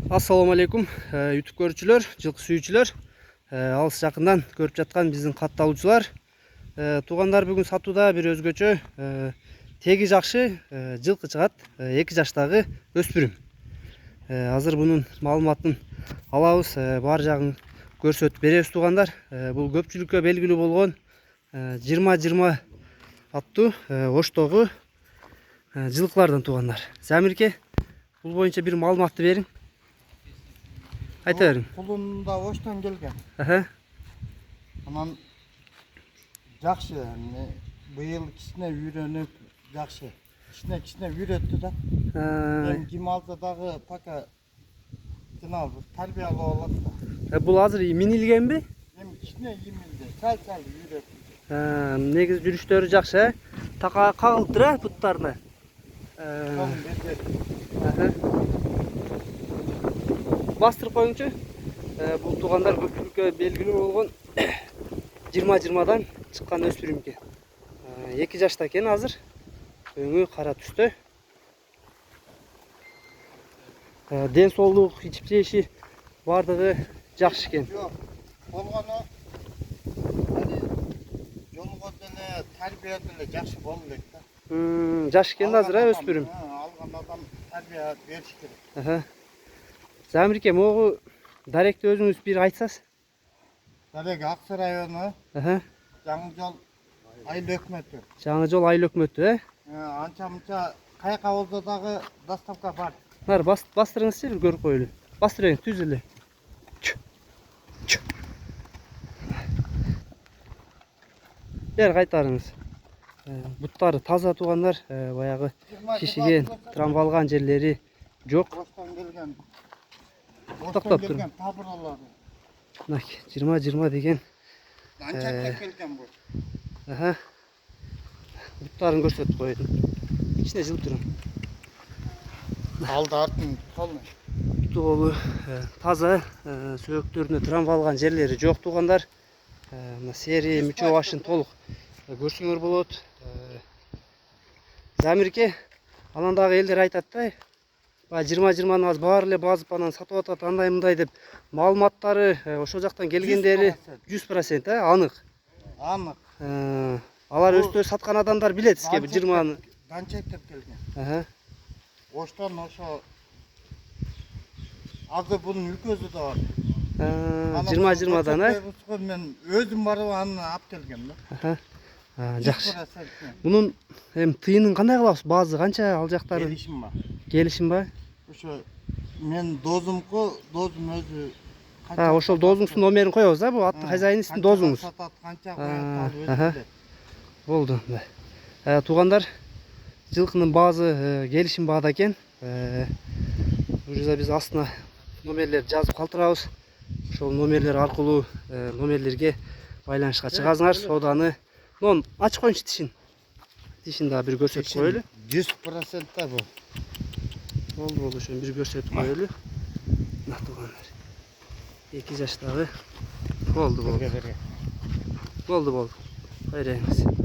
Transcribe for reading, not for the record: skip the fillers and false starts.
Assalamu alaikum YouTube көрүүчүлөр, жылкы сүйүүчүлөр, алыс жакындан көрүп жаткан биздин катталуучулар. Туугандар бүгүн сатууда бир өзгөчө теги жакшы жылкы чыгат, 2 жаштагы өспүрүм. Азыр бунун маалыматын алабыз, бар жагын көрсөтүп беребиз туугандар. Бул көпчүлүккө белгилүү болгон 20-20 аттуу оштогу жылкылардан туугандар. Замирке, бул боюнча бир маалыматты бериң. Айта бериң. Кулунда оштон келген. Анан жакшы, быйыл кичине үйрөнүп жакшы. Кичине үйрөттү да. Эми ким алса дагы пока жанагы тарбиялап алат да. Бул азыр минилгенби? Эми кичине имилди, сал үйрөттү. Негиз жүрүштөрү жакшы, така кагылыптыр буттарына. Бастырып коюңчу. Бул туугандар көпчүлүккө белгилүү болгон 20-20дан чыккан өспүрүмке. 2 жашта экен азыр. Өңү кара түстө. Ден соолук, ичип жеши бардыгы жакшы экен. Жок, болгону жолго деле тарбия деле жакшы болду элек да. Жаш экен азыр өспүрүм. Алган адам тарбия бериш керек. Замирке, могу даректи өзүңүз бир айтсаңыз. Дарек Аксы району. Жаңы жол айыл өкмөтү. Жаңы жол айыл өкмөтү, Анча-мынча кайка болсо дагы доставка бар. Нар бастырыңызчы, бир көрүп коелу. Бастырыңыз, түз эле. Бер кайтарыңыз. Буттары таза туугандар, баягы шишиген, трамбалган жерлери жок. Оштон келген. Токтоп тур. Табыралар. 20-20 деген. Анча келген бу. Буттарын көрсөтүп коеюн. Ичине жылып турун. Алды артын толмой. Толу таза, сөөктөрүнө трамбалган жерлери жок туугандар. Мына сери мүчө башын толук көрсөңөр болот. Замирке, анандагы элдер айтат да, 20-20 аз баары эле базып анан сатып атат андай мындай деп. Маалыматтары ошол жактан келгендери 100% анык. Анык. Алар өздөрү саткан адамдар билет сизге 20-ны. Данчектеп келген. Оштон ошо азыр бунун үлкөсү да бар. 20-20дан, Мен өзүм барып аны алып келгем да. Жакшы. Мунун эми тыйынын кандай кылабыз? Базы канча ал жактары? Келишим бар. Келишим бар? Ошо мен дозумку, дозум өзү ошол дозуңуздун номерин коебуз да, бул аттын хозяйынысынын дозуңуз. Сатат, канча коет, өзү. Болду. Туугандар, жылкынын баазы келишим баада экен. Бул жерде биз астына номерлерди жазып калтырабыз. Ошол номерлер аркылуу номерлерге байланышка чыгасыңар. Сооданы ачып коюңчу тишин. Тишин дагы бир көрсөтүп коелу. 100% да бул. Болду, ошону бир көрсөтүп коелу. Мына туугандар. 2 жаштагы болду. Болду. Койройңуз.